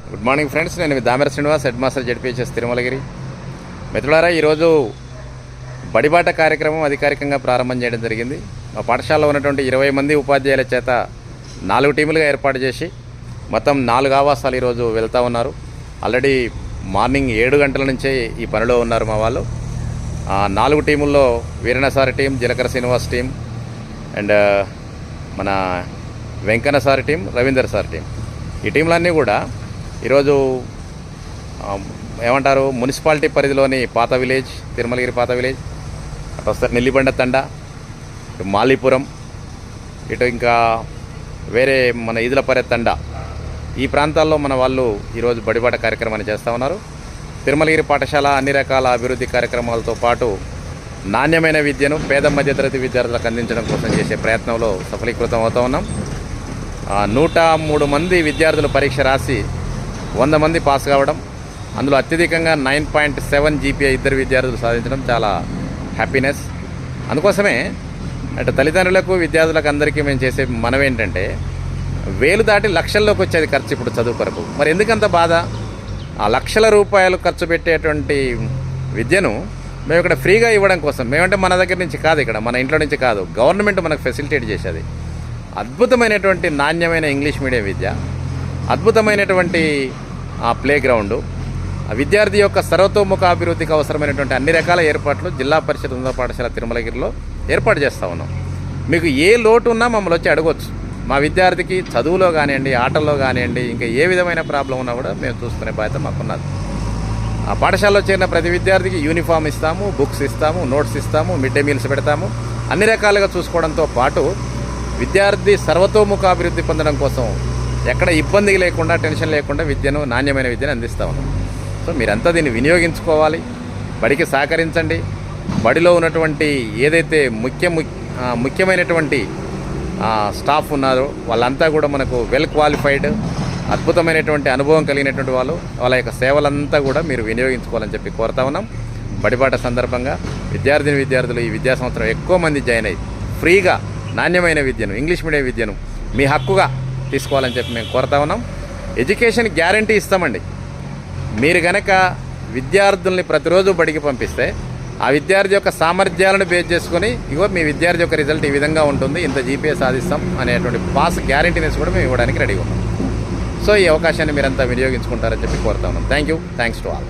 Good morning friends, నేను మీ Damera Srinivas, head master ZPHS Thirumalagiri. మిత్రులారా, ఈరోజు బడిబాట కార్యక్రమం అధికారికంగా ప్రారంభం చేయడం జరిగింది. మా పాఠశాలలో ఉన్నటువంటి 20 మంది ఉపాధ్యాయుల చేత 4 టీములుగా ఏర్పాటు చేసి మొత్తం 4 ఆవాసాలు ఈరోజు వెళ్తూ ఉన్నారు. ఆల్రెడీ మార్నింగ్ 7 గంటల నుంచే ఈ పనిలో ఉన్నారు మా వాళ్ళు. 4 టీముల్లో వీరన్న సార్ టీం, జీలకర్ర శ్రీనివాస్ టీం అండ్ మన Venkanna sir team, Ravinder sir team. ఈ టీంలన్నీ కూడా ఈరోజు ఏమంటారు, మున్సిపాలిటీ పరిధిలోని పాత విలేజ్, తిరుమలగిరి పాత విలేజ్, అటు వస్తారు నెల్లిబండ తండ, ఇటు మాలీపురం, ఇటు ఇంకా వేరే మన ఈదులపర్రె తండ, ఈ ప్రాంతాల్లో మన వాళ్ళు ఈరోజు బడిబాట కార్యక్రమాన్ని చేస్తూ ఉన్నారు. తిరుమలగిరి పాఠశాల అన్ని రకాల అభివృద్ధి కార్యక్రమాలతో పాటు నాణ్యమైన విద్యను పేద మధ్యతరగతి విద్యార్థులకు అందించడం కోసం చేసే ప్రయత్నంలో సఫలీకృతం అవుతూ ఉన్నాం. 103 మంది విద్యార్థులు పరీక్ష రాసి 100 మంది పాస్ కావడం, అందులో అత్యధికంగా 9.7 జీపీఏ 2 విద్యార్థులు సాధించడం చాలా హ్యాపీనెస్. అందుకోసమే అంటే తల్లిదండ్రులకు, విద్యార్థులకు అందరికీ మేము చేసే మనమేంటంటే, వేలు దాటి లక్షల్లోకి వచ్చేది ఖర్చు ఇప్పుడు చదువు కొరకు. మరి ఎందుకంత బాధ? ఆ లక్షల రూపాయలు ఖర్చు పెట్టేటువంటి విద్యను మేము ఇక్కడ ఫ్రీగా ఇవ్వడం కోసం, మేమంటే మన దగ్గర నుంచి కాదు, ఇక్కడ మన ఇంట్లో నుంచి కాదు, గవర్నమెంట్ మనకు ఫెసిలిటేట్ చేసేది. అద్భుతమైనటువంటి నాణ్యమైన ఇంగ్లీష్ మీడియం విద్య, అద్భుతమైనటువంటి ప్లే గ్రౌండు, విద్యార్థి యొక్క సర్వతోముఖ అభివృద్ధికి అవసరమైనటువంటి అన్ని రకాల ఏర్పాట్లు జిల్లా పరిషత్ ఉన్నత పాఠశాల తిరుమలగిరిలో ఏర్పాటు చేస్తూ ఉన్నాం. మీకు ఏ లోటు ఉన్నా మమ్మల్ని వచ్చి అడగవచ్చు. మా విద్యార్థికి చదువులో కానివ్వండి, ఆటల్లో కానివ్వండి, ఇంకా ఏ విధమైన ప్రాబ్లం ఉన్నా కూడా మేము చూసుకునే బాధ్యత మాకున్నది. ఆ పాఠశాలలో చేరిన ప్రతి విద్యార్థికి యూనిఫామ్ ఇస్తాము, బుక్స్ ఇస్తాము, నోట్స్ ఇస్తాము, మిడ్ డే మీల్స్ పెడతాము. అన్ని రకాలుగా చూసుకోవడంతో పాటు విద్యార్థి సర్వతోముఖ అభివృద్ధి పొందడం కోసం ఎక్కడ ఇబ్బంది లేకుండా, టెన్షన్ లేకుండా విద్యను, నాణ్యమైన విద్యను అందిస్తూ ఉన్నాం. సో మీరంతా దీన్ని వినియోగించుకోవాలి, బడికి సహకరించండి. బడిలో ఉన్నటువంటి ఏదైతే ముఖ్యమైనటువంటి స్టాఫ్ ఉన్నారో వాళ్ళంతా కూడా మనకు వెల్ క్వాలిఫైడ్, అద్భుతమైనటువంటి అనుభవం కలిగినటువంటి వాళ్ళ యొక్క సేవలంతా కూడా మీరు వినియోగించుకోవాలని చెప్పి కోరుతా ఉన్నాం. బడిబాట సందర్భంగా విద్యార్థులు ఈ విద్యా సంవత్సరం ఎక్కువ మంది జాయిన్ అయ్యి ఫ్రీగా నాణ్యమైన విద్యను, ఇంగ్లీష్ మీడియం విద్యను మీ హక్కుగా తీసుకోవాలని చెప్పి మేము కోరుతా ఉన్నాం. ఎడ్యుకేషన్ గ్యారంటీ ఇస్తామండి. మీరు కనుక విద్యార్థుల్ని ప్రతిరోజు బడికి పంపిస్తే ఆ విద్యార్థి యొక్క సామర్థ్యాలను బేస్ చేసుకొని, ఇగో మీ విద్యార్థి యొక్క రిజల్ట్ ఈ విధంగా ఉంటుంది, ఇంత జీపీఏ సాధిస్తాం అనేటువంటి పాస్ గ్యారంటీనెస్ కూడా మేము ఇవ్వడానికి రెడీగా ఉన్నాం. సో ఈ అవకాశాన్ని మీరంతా వినియోగించుకుంటారని చెప్పి కోరుతా ఉన్నాం. Thanks to all.